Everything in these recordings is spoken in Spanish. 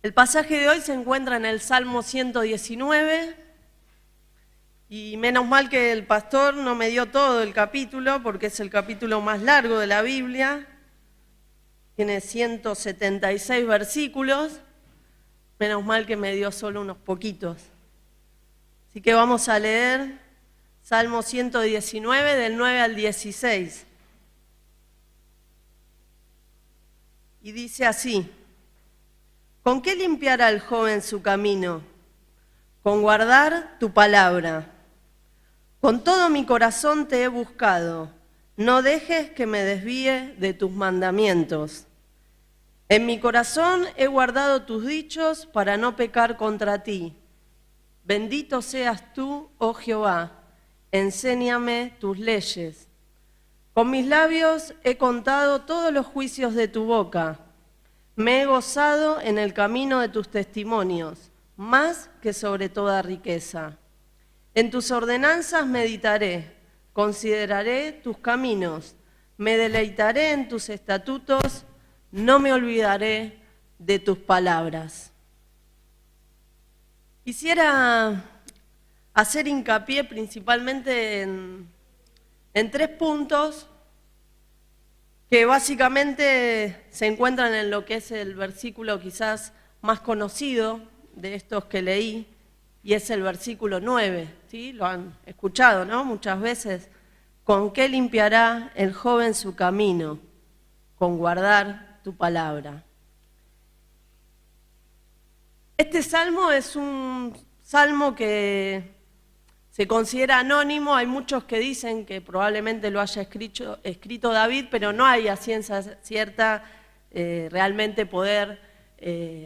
El pasaje de hoy se encuentra en el Salmo 119 y menos mal que el pastor no me dio todo el capítulo porque es el capítulo más largo de la Biblia, tiene 176 versículos, menos mal que me dio solo unos poquitos. Así que vamos a leer Salmo 119 del 9 al 16. Y dice así: ¿Con qué limpiará el joven su camino? Con guardar tu palabra. Con todo mi corazón te he buscado, no dejes que me desvíe de tus mandamientos. En mi corazón he guardado tus dichos para no pecar contra ti. Bendito seas tú, oh Jehová, enséñame tus leyes. Con mis labios he contado todos los juicios de tu boca. Me he gozado en el camino de tus testimonios, más que sobre toda riqueza. En tus ordenanzas meditaré, consideraré tus caminos, me deleitaré en tus estatutos, no me olvidaré de tus palabras. Quisiera hacer hincapié principalmente en 3 puntos que básicamente se encuentran en lo que es el versículo quizás más conocido de estos que leí, y es el versículo 9, ¿sí? Lo han escuchado, ¿no? Muchas veces. ¿Con qué limpiará el joven su camino? Con guardar tu palabra. Este salmo es un salmo que se considera anónimo. Hay muchos que dicen que probablemente lo haya escrito David, pero no hay a ciencia cierta realmente poder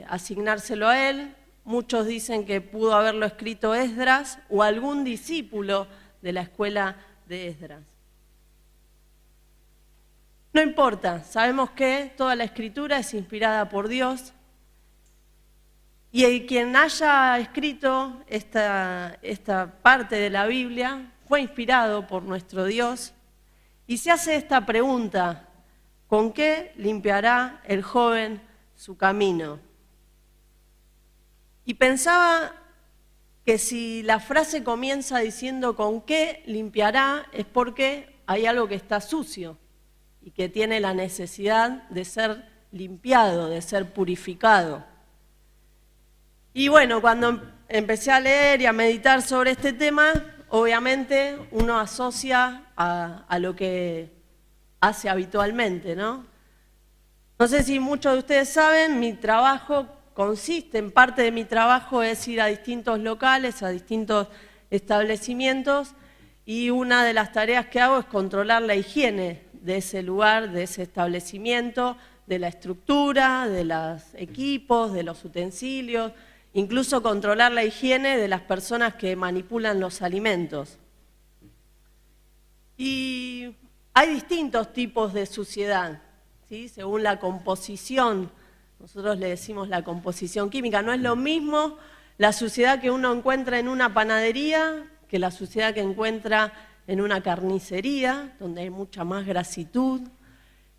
asignárselo a él. Muchos dicen que pudo haberlo escrito Esdras o algún discípulo de la escuela de Esdras. No importa, sabemos que toda la escritura es inspirada por Dios y quien haya escrito esta parte de la Biblia fue inspirado por nuestro Dios y se hace esta pregunta: ¿con qué limpiará el joven su camino? Y pensaba que si la frase comienza diciendo ¿con qué limpiará? Es porque hay algo que está sucio y que tiene la necesidad de ser limpiado, de ser purificado. Y bueno, cuando empecé a leer y a meditar sobre este tema, obviamente uno asocia a lo que hace habitualmente, ¿no? No sé si muchos de ustedes saben, mi trabajo consiste, en parte de mi trabajo es ir a distintos locales, a distintos establecimientos, y una de las tareas que hago es controlar la higiene de ese lugar, de ese establecimiento, de la estructura, de los equipos, de los utensilios, incluso controlar la higiene de las personas que manipulan los alimentos. Y hay distintos tipos de suciedad, ¿sí? Según la composición. Nosotros le decimos la composición química. No es lo mismo la suciedad que uno encuentra en una panadería que la suciedad que encuentra en una carnicería, donde hay mucha más grasitud.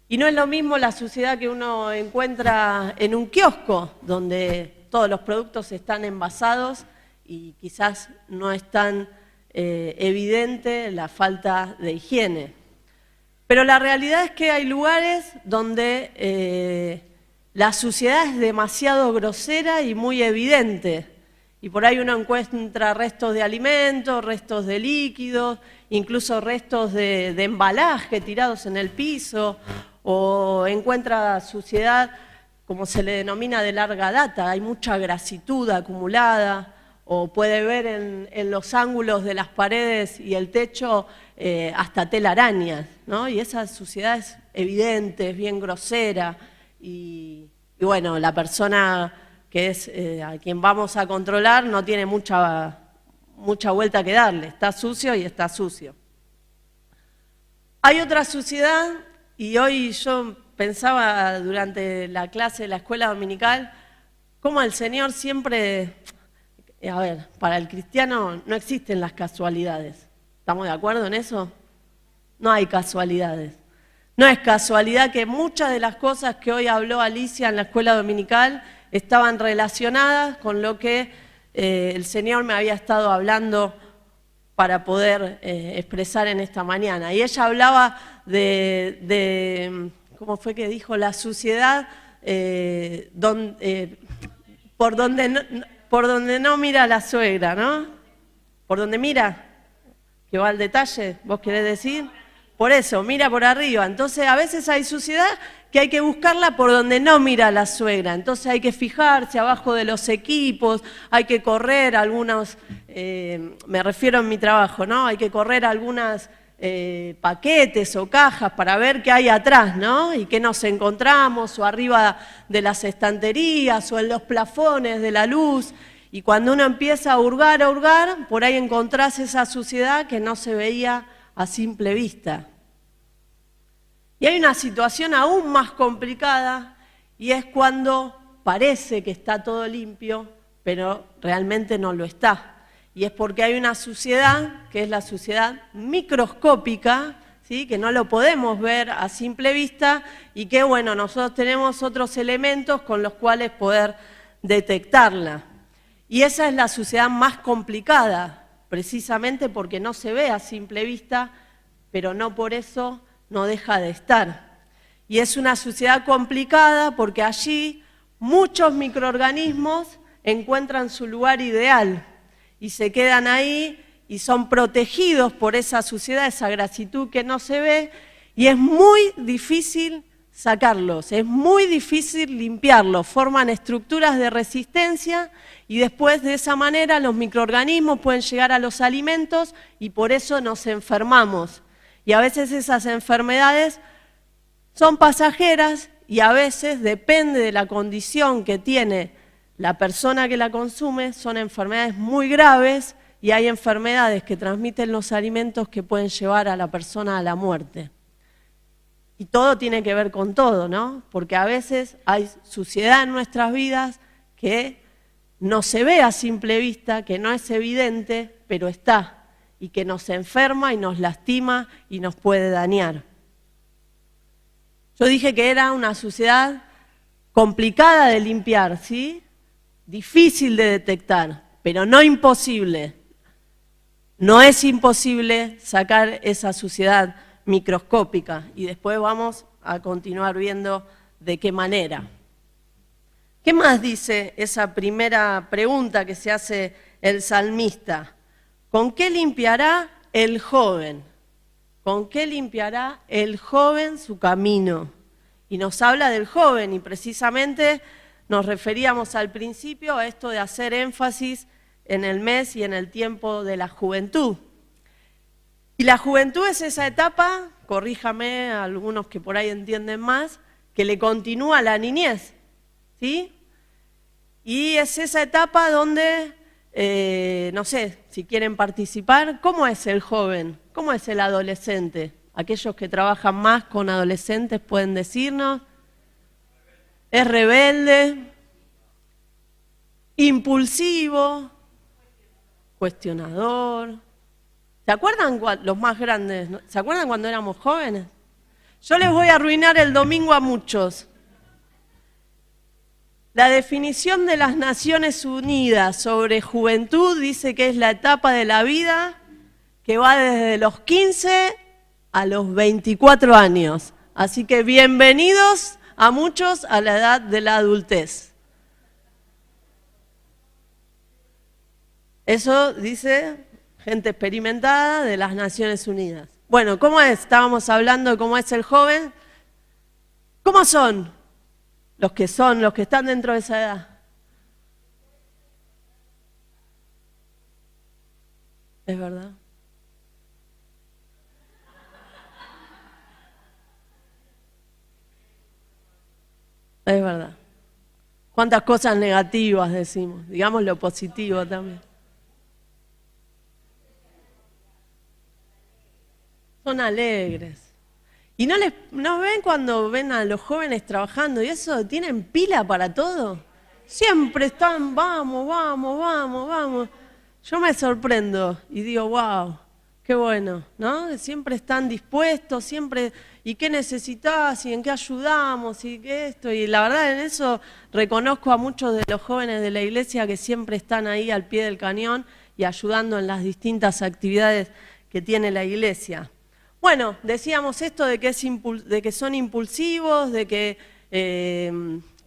Y no es lo mismo la suciedad que uno encuentra en un kiosco, donde todos los productos están envasados y quizás no es tan evidente la falta de higiene. Pero la realidad es que hay lugares donde la suciedad es demasiado grosera y muy evidente. Y por ahí uno encuentra restos de alimentos, restos de líquidos, incluso restos de embalaje tirados en el piso, o encuentra suciedad, como se le denomina, de larga data. Hay mucha grasitud acumulada, o puede ver en los ángulos de las paredes y el techo hasta telarañas, ¿no? Y esa suciedad es evidente, es bien grosera. Y bueno, la persona que es a quien vamos a controlar no tiene mucha vuelta que darle, está sucio y está sucio. Hay otra suciedad, y hoy yo pensaba durante la clase de la escuela dominical, cómo el Señor siempre, para el cristiano no existen las casualidades. ¿Estamos de acuerdo en eso? No hay casualidades. No es casualidad que muchas de las cosas que hoy habló Alicia en la escuela dominical estaban relacionadas con lo que el Señor me había estado hablando para poder expresar en esta mañana. Y ella hablaba ¿cómo fue que dijo? La suciedad por donde no mira la suegra, ¿no? ¿Por donde mira? ¿Que va al detalle? ¿Vos querés decir? Por eso, mira por arriba. Entonces, a veces hay suciedad que hay que buscarla por donde no mira la suegra. Entonces hay que fijarse abajo de los equipos, hay que correr algunos, me refiero en mi trabajo, ¿no? Hay que correr algunos paquetes o cajas para ver qué hay atrás, ¿no? Y qué nos encontramos, o arriba de las estanterías, o en los plafones de la luz. Y cuando uno empieza a hurgar, por ahí encontrás esa suciedad que no se veía a simple vista. Y hay una situación aún más complicada, y es cuando parece que está todo limpio, pero realmente no lo está. Y es porque hay una suciedad, que es la suciedad microscópica, ¿sí? Que no lo podemos ver a simple vista, y que, bueno, nosotros tenemos otros elementos con los cuales poder detectarla. Y esa es la suciedad más complicada, precisamente porque no se ve a simple vista, pero no por eso no deja de estar. Y es una suciedad complicada porque allí muchos microorganismos encuentran su lugar ideal y se quedan ahí y son protegidos por esa suciedad, esa grasitud que no se ve, y es muy difícil sacarlos, es muy difícil limpiarlos, forman estructuras de resistencia y después de esa manera los microorganismos pueden llegar a los alimentos y por eso nos enfermamos. Y a veces esas enfermedades son pasajeras y a veces, depende de la condición que tiene la persona que la consume, son enfermedades muy graves y hay enfermedades que transmiten los alimentos que pueden llevar a la persona a la muerte. Y todo tiene que ver con todo, ¿no? Porque a veces hay suciedad en nuestras vidas que no se ve a simple vista, que no es evidente, pero está, y que nos enferma y nos lastima y nos puede dañar. Yo dije que era una suciedad complicada de limpiar, ¿sí? Difícil de detectar, pero no imposible. No es imposible sacar esa suciedad microscópica y después vamos a continuar viendo de qué manera. ¿Qué más dice esa primera pregunta que se hace el salmista? ¿Con qué limpiará el joven? ¿Con qué limpiará el joven su camino? Y nos habla del joven y precisamente nos referíamos al principio a esto de hacer énfasis en el mes y en el tiempo de la juventud. Y la juventud es esa etapa, corríjame a algunos que por ahí entienden más, que le continúa a la niñez, ¿sí? Y es esa etapa donde, no sé, si quieren participar, ¿cómo es el joven? ¿Cómo es el adolescente? Aquellos que trabajan más con adolescentes pueden decirnos. Es rebelde, impulsivo, cuestionador. ¿Se acuerdan los más grandes? ¿Se acuerdan cuando éramos jóvenes? Yo les voy a arruinar el domingo a muchos. La definición de las Naciones Unidas sobre juventud dice que es la etapa de la vida que va desde los 15 a los 24 años. Así que bienvenidos a muchos a la edad de la adultez. Eso dice gente experimentada de las Naciones Unidas. Bueno, ¿cómo es? Estábamos hablando de cómo es el joven. ¿Cómo son los que están dentro de esa edad? Es verdad. Es verdad. ¿Cuántas cosas negativas decimos? Digamos lo positivo también. Son alegres. ¿Y no ven cuando ven a los jóvenes trabajando y eso? ¿Tienen pila para todo? Siempre están, vamos, vamos, vamos, vamos. Yo me sorprendo y digo, wow, qué bueno, ¿no? Siempre están dispuestos, siempre, ¿y qué necesitas? ¿Y en qué ayudamos? ¿Y qué esto? Y la verdad en eso reconozco a muchos de los jóvenes de la iglesia que siempre están ahí al pie del cañón y ayudando en las distintas actividades que tiene la iglesia. Bueno, decíamos esto de que son impulsivos, de que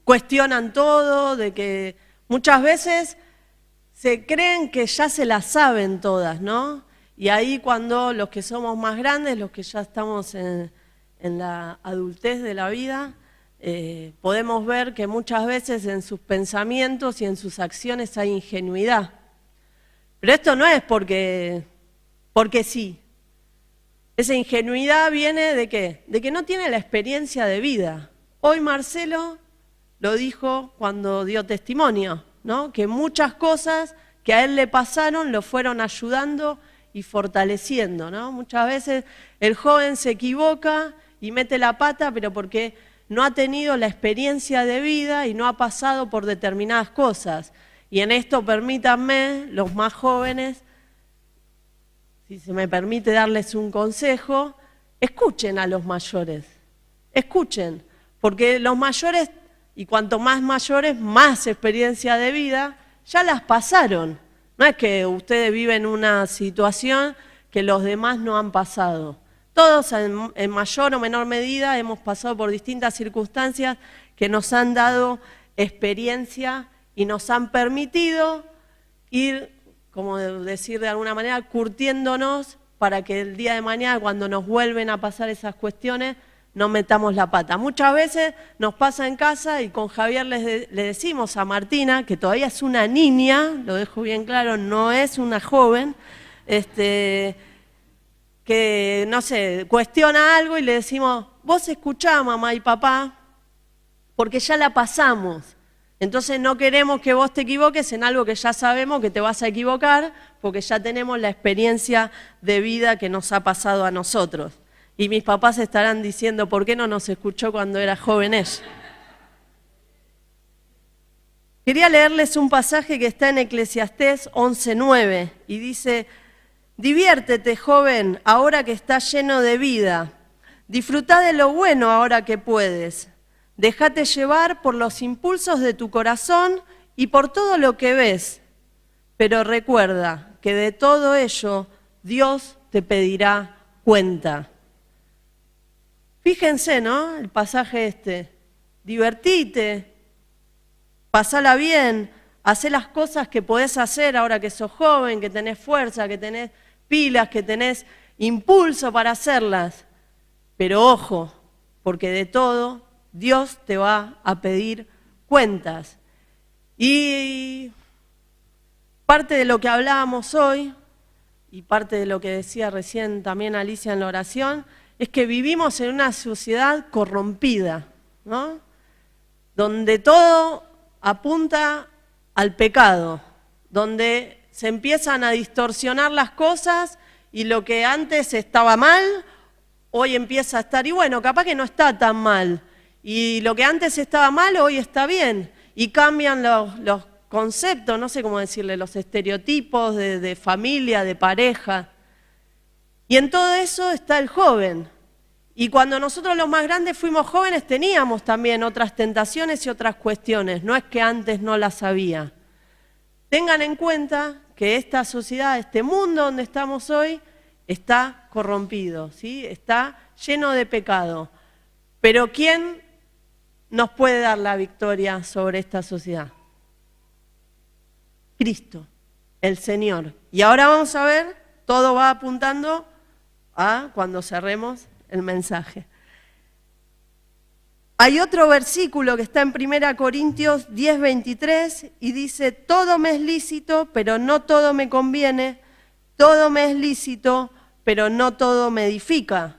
cuestionan todo, de que muchas veces se creen que ya se las saben todas, ¿no? Y ahí cuando los que somos más grandes, los que ya estamos en la adultez de la vida, podemos ver que muchas veces en sus pensamientos y en sus acciones hay ingenuidad. Pero esto no es porque sí. Esa ingenuidad viene ¿de qué? De que no tiene la experiencia de vida. Hoy Marcelo lo dijo cuando dio testimonio, ¿no? Que muchas cosas que a él le pasaron lo fueron ayudando y fortaleciendo, ¿no? Muchas veces el joven se equivoca y mete la pata, pero porque no ha tenido la experiencia de vida y no ha pasado por determinadas cosas. Y en esto permítanme, los más jóvenes, si se me permite darles un consejo, escuchen a los mayores, escuchen, porque los mayores, y cuanto más mayores, más experiencia de vida, ya las pasaron. No es que ustedes viven una situación que los demás no han pasado. Todos en mayor o menor medida hemos pasado por distintas circunstancias que nos han dado experiencia y nos han permitido ir, como decir de alguna manera, curtiéndonos para que el día de mañana, cuando nos vuelven a pasar esas cuestiones, no metamos la pata. Muchas veces nos pasa en casa y con Javier le decimos a Martina, que todavía es una niña, lo dejo bien claro, no es una joven, que, no sé, cuestiona algo y le decimos, vos escuchá, mamá y papá, porque ya la pasamos. Entonces no queremos que vos te equivoques en algo que ya sabemos que te vas a equivocar, porque ya tenemos la experiencia de vida que nos ha pasado a nosotros. Y mis papás estarán diciendo, ¿por qué no nos escuchó cuando era joven ella? Quería leerles un pasaje que está en Eclesiastés 11:9 y dice, diviértete, joven, ahora que estás lleno de vida. Disfrutá de lo bueno ahora que puedes. Déjate llevar por los impulsos de tu corazón y por todo lo que ves. Pero recuerda que de todo ello Dios te pedirá cuenta. Fíjense, ¿no? El pasaje divertite, pasala bien, hacé las cosas que podés hacer ahora que sos joven, que tenés fuerza, que tenés pilas, que tenés impulso para hacerlas. Pero ojo, porque de todo Dios te va a pedir cuentas. Y parte de lo que hablábamos hoy, y parte de lo que decía recién también Alicia en la oración, es que vivimos en una sociedad corrompida, ¿no? Donde todo apunta al pecado, donde se empiezan a distorsionar las cosas y lo que antes estaba mal, hoy empieza a estar, y bueno, capaz que no está tan mal, y lo que antes estaba mal, hoy está bien, y cambian los conceptos, no sé cómo decirle, los estereotipos de familia, de pareja. Y en todo eso está el joven. Y cuando nosotros los más grandes fuimos jóvenes teníamos también otras tentaciones y otras cuestiones, no es que antes no las había. Tengan en cuenta que esta sociedad, este mundo donde estamos hoy, está corrompido, ¿sí? Está lleno de pecado. Pero ¿quién nos puede dar la victoria sobre esta sociedad? Cristo, el Señor. Y ahora vamos a ver, todo va apuntando a cuando cerremos el mensaje. Hay otro versículo que está en 1 Corintios 10:23 y dice, todo me es lícito, pero no todo me conviene, todo me es lícito, pero no todo me edifica.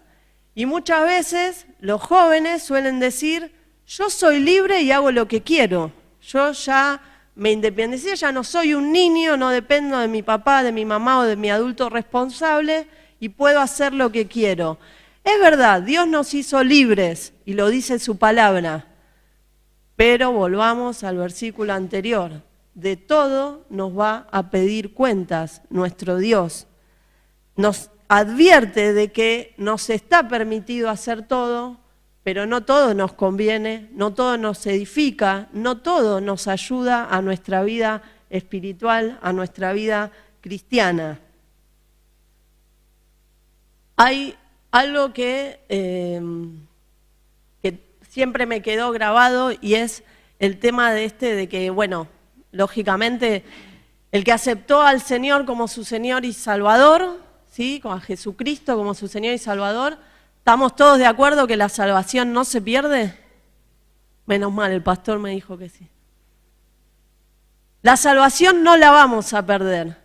Y muchas veces los jóvenes suelen decir, yo soy libre y hago lo que quiero, yo ya me independicé, ya no soy un niño, no dependo de mi papá, de mi mamá o de mi adulto responsable y puedo hacer lo que quiero. Es verdad, Dios nos hizo libres y lo dice su palabra, pero volvamos al versículo anterior. De todo nos va a pedir cuentas nuestro Dios. advierte de que nos está permitido hacer todo, pero no todo nos conviene, no todo nos edifica, no todo nos ayuda a nuestra vida espiritual, a nuestra vida cristiana. Hay algo que siempre me quedó grabado y es el tema de que, bueno, lógicamente, el que aceptó al Señor como su Señor y Salvador, ¿sí? A Jesucristo como su Señor y Salvador, ¿estamos todos de acuerdo que la salvación no se pierde? Menos mal, el pastor me dijo que sí. La salvación no la vamos a perder,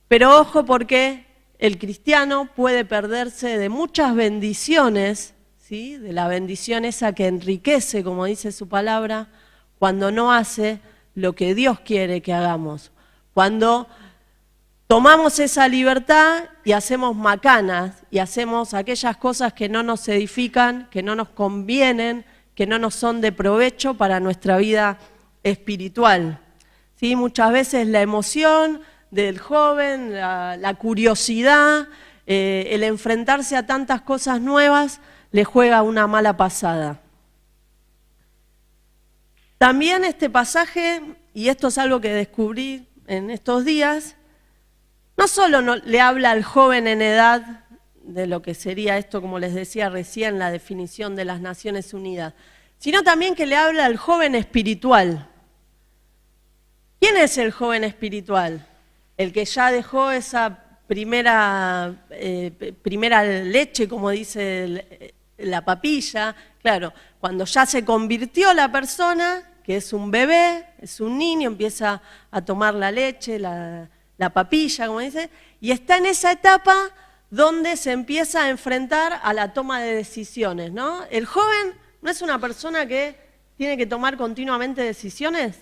pero ojo porque el cristiano puede perderse de muchas bendiciones, ¿sí? De la bendición esa que enriquece, como dice su palabra, cuando no hace lo que Dios quiere que hagamos. Cuando tomamos esa libertad y hacemos macanas y hacemos aquellas cosas que no nos edifican, que no nos convienen, que no nos son de provecho para nuestra vida espiritual. ¿Sí? Muchas veces la emoción del joven, la curiosidad, el enfrentarse a tantas cosas nuevas, le juega una mala pasada. También este pasaje, y esto es algo que descubrí en estos días, no solo le habla al joven en edad de lo que sería esto, como les decía recién, la definición de las Naciones Unidas, sino también que le habla al joven espiritual. ¿Quién es el joven espiritual? El que ya dejó esa primera leche, como dice la papilla. Claro, cuando ya se convirtió la persona, que es un bebé, es un niño, empieza a tomar la leche, la papilla, como dice, y está en esa etapa donde se empieza a enfrentar a la toma de decisiones, ¿no? El joven no es una persona que tiene que tomar continuamente decisiones.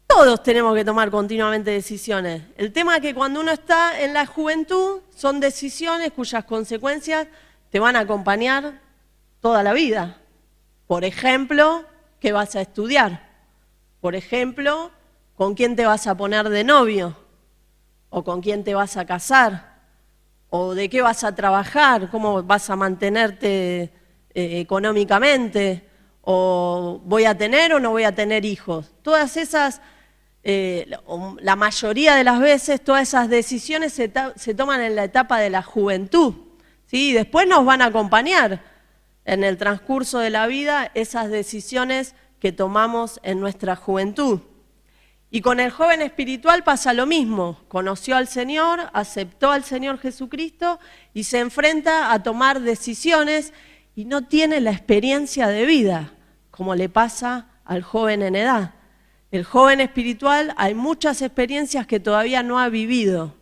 Todos tenemos que tomar continuamente decisiones. El tema es que cuando uno está en la juventud, son decisiones cuyas consecuencias te van a acompañar toda la vida. Por ejemplo, ¿qué vas a estudiar? Por ejemplo, ¿con quién te vas a poner de novio? ¿O con quién te vas a casar? ¿O de qué vas a trabajar? ¿Cómo vas a mantenerte económicamente? ¿O voy a tener o no voy a tener hijos? Todas esas, la mayoría de las veces, todas esas decisiones se toman en la etapa de la juventud, ¿sí? Y después nos van a acompañar en el transcurso de la vida esas decisiones que tomamos en nuestra juventud. Y con el joven espiritual pasa lo mismo. Conoció al Señor, aceptó al Señor Jesucristo y se enfrenta a tomar decisiones y no tiene la experiencia de vida, como le pasa al joven en edad. El joven espiritual, hay muchas experiencias que todavía no ha vivido.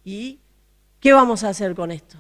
¿Y qué vamos a hacer con esto?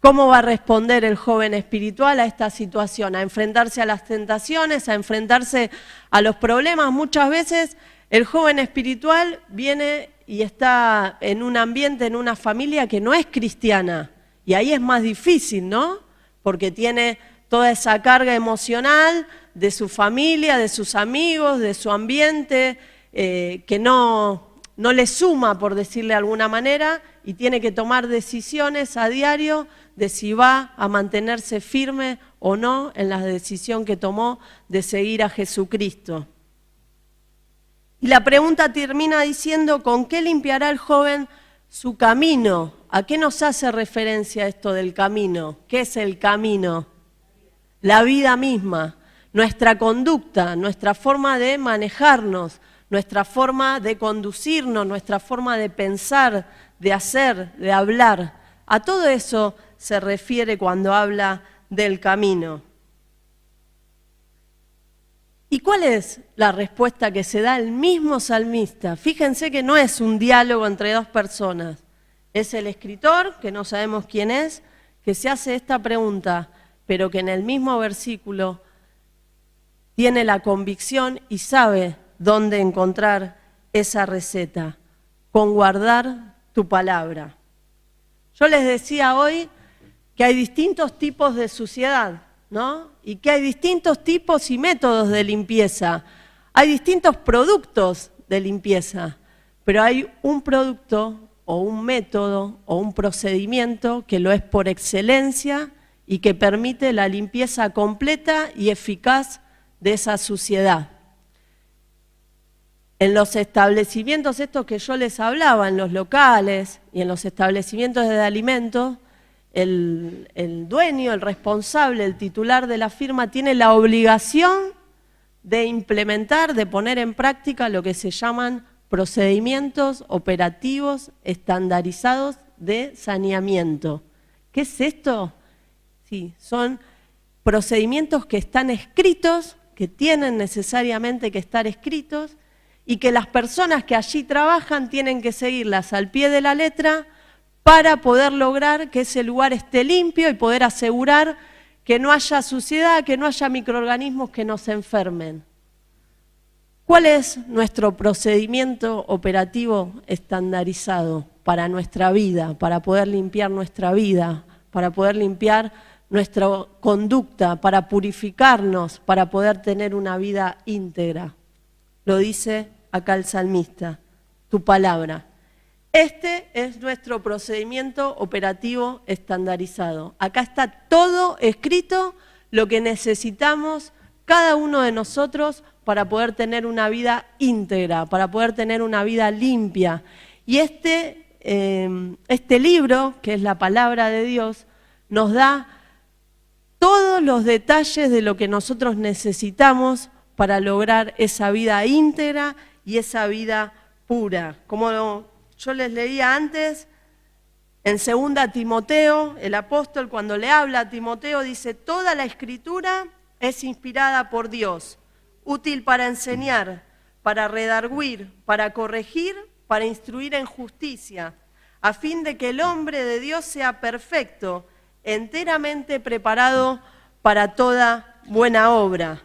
¿Cómo va a responder el joven espiritual a esta situación? A enfrentarse a las tentaciones, a enfrentarse a los problemas. Muchas veces el joven espiritual viene y está en un ambiente, en una familia que no es cristiana. Y ahí es más difícil, ¿no? Porque tiene toda esa carga emocional de su familia, de sus amigos, de su ambiente, que no le suma, por decirle de alguna manera, y tiene que tomar decisiones a diario de si va a mantenerse firme o no en la decisión que tomó de seguir a Jesucristo. Y la pregunta termina diciendo, ¿con qué limpiará el joven su camino? ¿A qué nos hace referencia esto del camino? ¿Qué es el camino? La vida misma, nuestra conducta, nuestra forma de manejarnos, nuestra forma de conducirnos, nuestra forma de pensar, de hacer, de hablar. A todo eso se refiere cuando habla del camino. ¿Y cuál es la respuesta que se da el mismo salmista? Fíjense que no es un diálogo entre dos personas. Es el escritor, que no sabemos quién es, que se hace esta pregunta, pero que en el mismo versículo tiene la convicción y sabe dónde encontrar esa receta, con guardar tu palabra. Yo les decía hoy que hay distintos tipos de suciedad, ¿no? Y que hay distintos tipos y métodos de limpieza. Hay distintos productos de limpieza, pero hay un producto, o un método o un procedimiento que lo es por excelencia y que permite la limpieza completa y eficaz de esa suciedad. En los establecimientos estos que yo les hablaba, en los locales y en los establecimientos de alimentos, el dueño, el responsable, el titular de la firma tiene la obligación de implementar, de poner en práctica lo que se llaman procedimientos operativos estandarizados de saneamiento. ¿Qué es esto? Sí, son procedimientos que están escritos, que tienen necesariamente que estar escritos y que las personas que allí trabajan tienen que seguirlas al pie de la letra para poder lograr que ese lugar esté limpio y poder asegurar que no haya suciedad, que no haya microorganismos que nos enfermen. ¿Cuál es nuestro procedimiento operativo estandarizado para nuestra vida, para poder limpiar nuestra vida, para poder limpiar nuestra conducta, para purificarnos, para poder tener una vida íntegra? Lo dice acá el salmista, tu palabra. Este es nuestro procedimiento operativo estandarizado. Acá está todo escrito, lo que necesitamos cada uno de nosotros para poder tener una vida íntegra, para poder tener una vida limpia. Y este libro, que es la palabra de Dios, nos da todos los detalles de lo que nosotros necesitamos para lograr esa vida íntegra y esa vida pura. Como yo les leía antes, en 2 Timoteo, el apóstol cuando le habla a Timoteo dice, toda la escritura es inspirada por Dios, útil para enseñar, para redarguir, para corregir, para instruir en justicia, a fin de que el hombre de Dios sea perfecto, enteramente preparado para toda buena obra.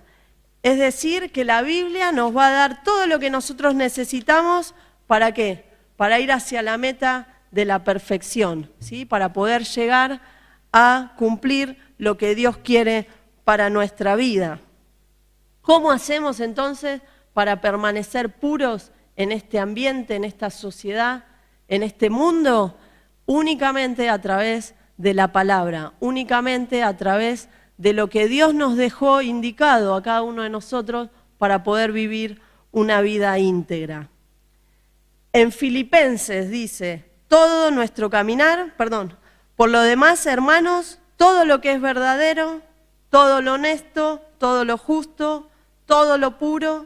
Es decir, que la Biblia nos va a dar todo lo que nosotros necesitamos, ¿para qué? Para ir hacia la meta de la perfección, ¿sí? Para poder llegar a cumplir lo que Dios quiere para nuestra vida. ¿Cómo hacemos entonces para permanecer puros en este ambiente, en esta sociedad, en este mundo? Únicamente a través de la palabra, únicamente a través de lo que Dios nos dejó indicado a cada uno de nosotros para poder vivir una vida íntegra. En Filipenses dice, todo nuestro caminar, por lo demás, hermanos, todo lo que es verdadero, todo lo honesto, todo lo justo, todo lo puro,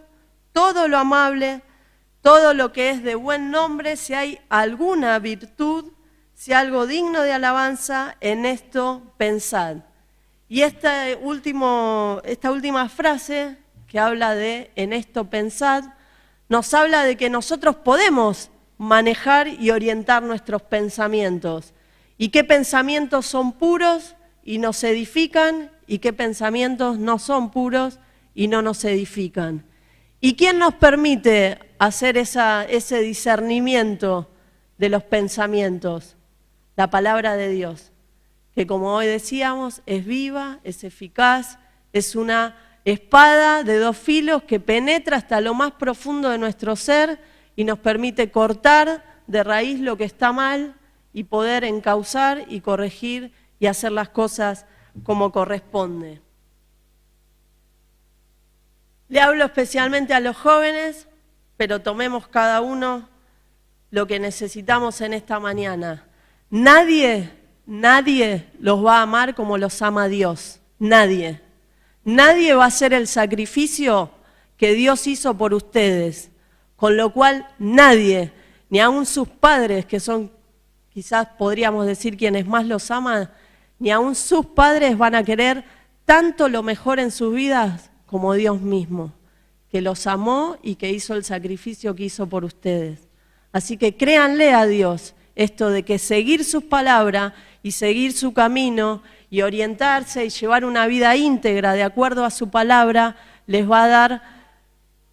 todo lo amable, todo lo que es de buen nombre, si hay alguna virtud, si algo digno de alabanza, en esto pensad. Y esta última frase que habla de en esto pensad, nos habla de que nosotros podemos manejar y orientar nuestros pensamientos. Y qué pensamientos son puros y nos edifican y qué pensamientos no son puros y no nos edifican. ¿Y quién nos permite hacer ese discernimiento de los pensamientos? La palabra de Dios, que como hoy decíamos, es viva, es eficaz, es una espada de 2 filos que penetra hasta lo más profundo de nuestro ser y nos permite cortar de raíz lo que está mal y poder encauzar y corregir y hacer las cosas como corresponde. Le hablo especialmente a los jóvenes, pero tomemos cada uno lo que necesitamos en esta mañana. Nadie los va a amar como los ama Dios. Nadie. Nadie va a hacer el sacrificio que Dios hizo por ustedes. Con lo cual nadie, ni aun sus padres, que son quizás podríamos decir quienes más los aman, ni aun sus padres van a querer tanto lo mejor en sus vidas como Dios mismo, que los amó y que hizo el sacrificio que hizo por ustedes. Así que créanle a Dios esto de que seguir sus palabras y seguir su camino y orientarse y llevar una vida íntegra de acuerdo a su palabra, les va a dar,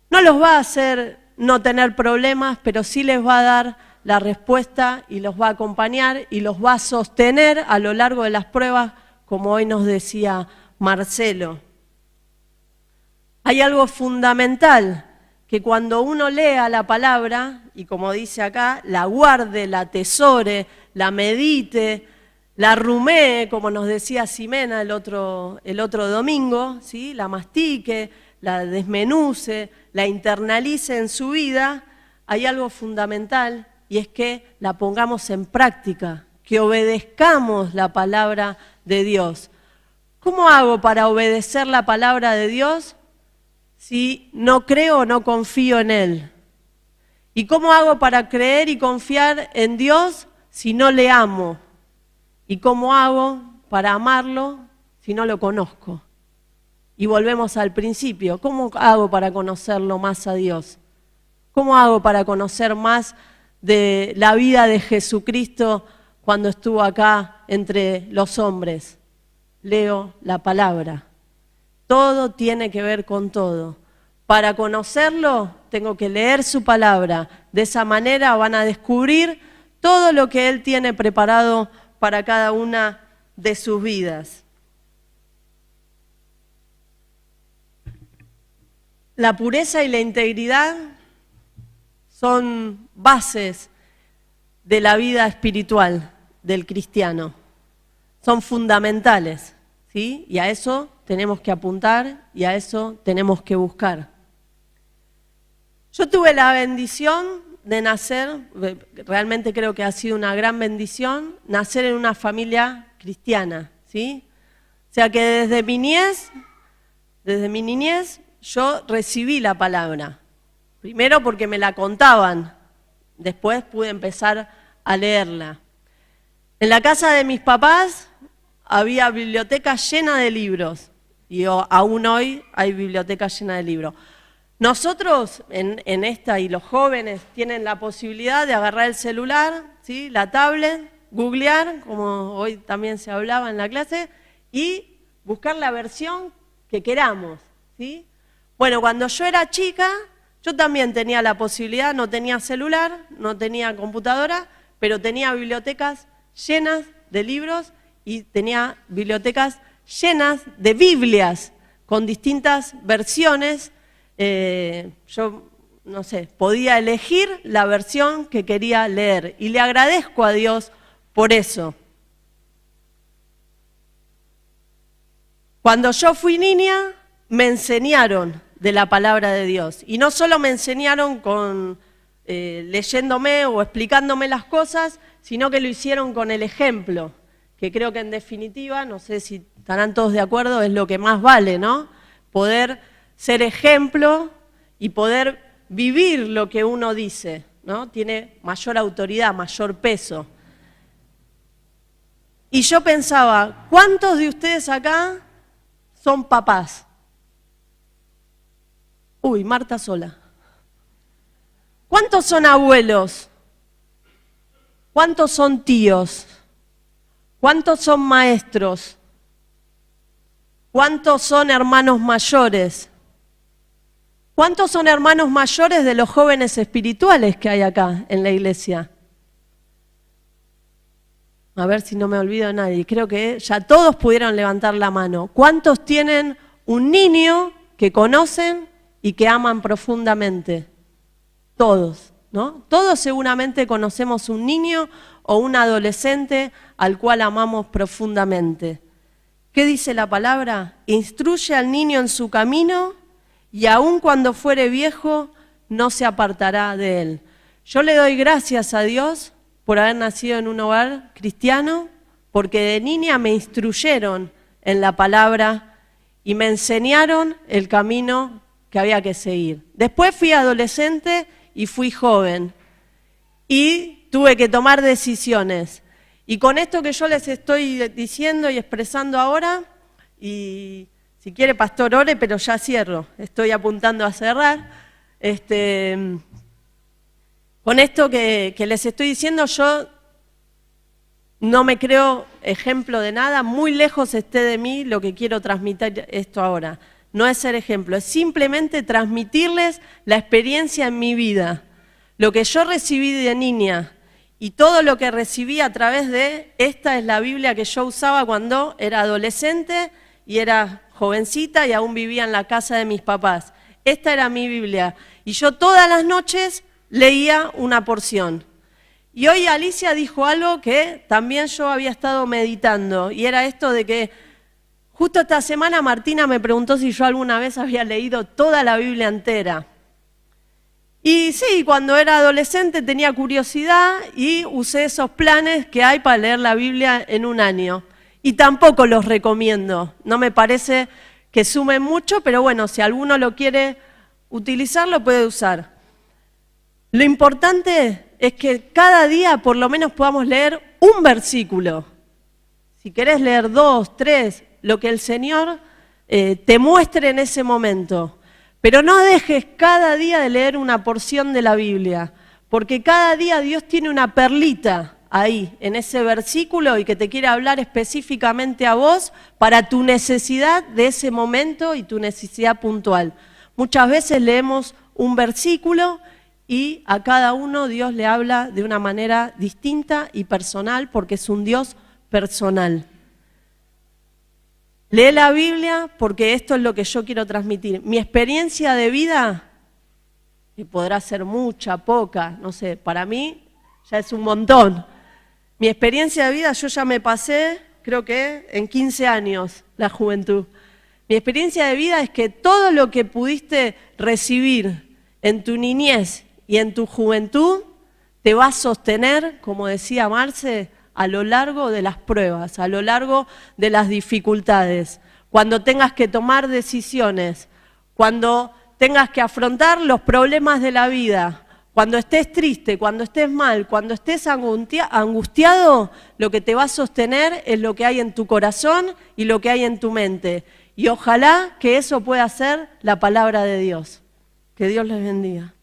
no los va a hacer no tener problemas, pero sí les va a dar la respuesta y los va a acompañar y los va a sostener a lo largo de las pruebas, como hoy nos decía Marcelo. Hay algo fundamental que cuando uno lea la palabra, y como dice acá, la guarde, la atesore, la medite, la rumee, como nos decía Ximena el otro domingo, ¿sí? La mastique, la desmenuce, la internalice en su vida, hay algo fundamental y es que la pongamos en práctica, que obedezcamos la palabra de Dios. ¿Cómo hago para obedecer la palabra de Dios si no creo o no confío en Él? ¿Y cómo hago para creer y confiar en Dios si no le amo? ¿Y cómo hago para amarlo si no lo conozco? Y volvemos al principio. ¿Cómo hago para conocerlo más a Dios? ¿Cómo hago para conocer más de la vida de Jesucristo cuando estuvo acá entre los hombres? Leo la palabra. Todo tiene que ver con todo. Para conocerlo, tengo que leer su palabra. De esa manera van a descubrir todo lo que Él tiene preparado para cada una de sus vidas. La pureza y la integridad son bases de la vida espiritual del cristiano. Son fundamentales, ¿sí? Y a eso tenemos que apuntar y a eso tenemos que buscar. Yo tuve la bendición de nacer, realmente creo que ha sido una gran bendición, nacer en una familia cristiana, ¿sí? O sea que desde mi niñez, yo recibí la palabra. Primero porque me la contaban, después pude empezar a leerla. En la casa de mis papás había biblioteca llena de libros, y aún hoy hay biblioteca llena de libros. Nosotros en esta, y los jóvenes tienen la posibilidad de agarrar el celular, ¿sí? La tablet, googlear, como hoy también se hablaba en la clase, y buscar la versión que queramos, ¿sí? Bueno, cuando yo era chica, yo también tenía la posibilidad, no tenía celular, no tenía computadora, pero tenía bibliotecas llenas de libros y tenía bibliotecas llenas de Biblias con distintas versiones. Yo, no sé, podía elegir la versión que quería leer y le agradezco a Dios por eso. Cuando yo fui niña, me enseñaron de la palabra de Dios y no solo me enseñaron leyéndome o explicándome las cosas, sino que lo hicieron con el ejemplo, que creo que en definitiva, no sé si estarán todos de acuerdo, es lo que más vale, ¿no? Poder ser ejemplo y poder vivir lo que uno dice, ¿no? Tiene mayor autoridad, mayor peso. Y yo pensaba, ¿cuántos de ustedes acá son papás? Uy, Marta sola. ¿Cuántos son abuelos? ¿Cuántos son tíos? ¿Cuántos son maestros? ¿Cuántos son hermanos mayores? ¿Cuántos son hermanos mayores de los jóvenes espirituales que hay acá en la iglesia? A ver si no me olvido de nadie. Creo que ya todos pudieron levantar la mano. ¿Cuántos tienen un niño que conocen y que aman profundamente? Todos, ¿no? Todos seguramente conocemos un niño o un adolescente al cual amamos profundamente. ¿Qué dice la palabra? Instruye al niño en su camino y aun cuando fuere viejo no se apartará de él. Yo le doy gracias a Dios por haber nacido en un hogar cristiano, porque de niña me instruyeron en la palabra y me enseñaron el camino que había que seguir. Después fui adolescente y fui joven y tuve que tomar decisiones. Y con esto que yo les estoy diciendo y expresando ahora, y si quiere pastor ore, pero ya cierro, estoy apuntando a cerrar. Con esto que les estoy diciendo, yo no me creo ejemplo de nada, muy lejos esté de mí lo que quiero transmitir esto ahora. No es ser ejemplo, es simplemente transmitirles la experiencia en mi vida, lo que yo recibí de niña y todo lo que recibí a través de, esta es la Biblia que yo usaba cuando era adolescente y era jovencita y aún vivía en la casa de mis papás. esta era mi Biblia. Y yo todas las noches leía una porción. Y hoy Alicia dijo algo que también yo había estado meditando, y era esto de que justo esta semana Martina me preguntó si yo alguna vez había leído toda la Biblia entera. Y sí, cuando era adolescente tenía curiosidad y usé esos planes que hay para leer la Biblia en un año. Y tampoco los recomiendo, no me parece que sumen mucho, pero bueno, si alguno lo quiere utilizar, lo puede usar. Lo importante es que cada día por lo menos podamos leer un versículo. Si querés leer 2, 3, lo que el Señor te muestre en ese momento. Pero no dejes cada día de leer una porción de la Biblia, porque cada día Dios tiene una perlita ahí, en ese versículo, y que te quiere hablar específicamente a vos para tu necesidad de ese momento y tu necesidad puntual. Muchas veces leemos un versículo y a cada uno Dios le habla de una manera distinta y personal, porque es un Dios personal. Lee la Biblia porque esto es lo que yo quiero transmitir. Mi experiencia de vida, que podrá ser mucha, poca, no sé, para mí ya es un montón. Mi experiencia de vida, yo ya me pasé, creo que en 15 años, la juventud. Mi experiencia de vida es que todo lo que pudiste recibir en tu niñez y en tu juventud te va a sostener, como decía Marce, a lo largo de las pruebas, a lo largo de las dificultades, cuando tengas que tomar decisiones, cuando tengas que afrontar los problemas de la vida, cuando estés triste, cuando estés mal, cuando estés angustiado, lo que te va a sostener es lo que hay en tu corazón y lo que hay en tu mente. Y ojalá que eso pueda ser la palabra de Dios. Que Dios les bendiga.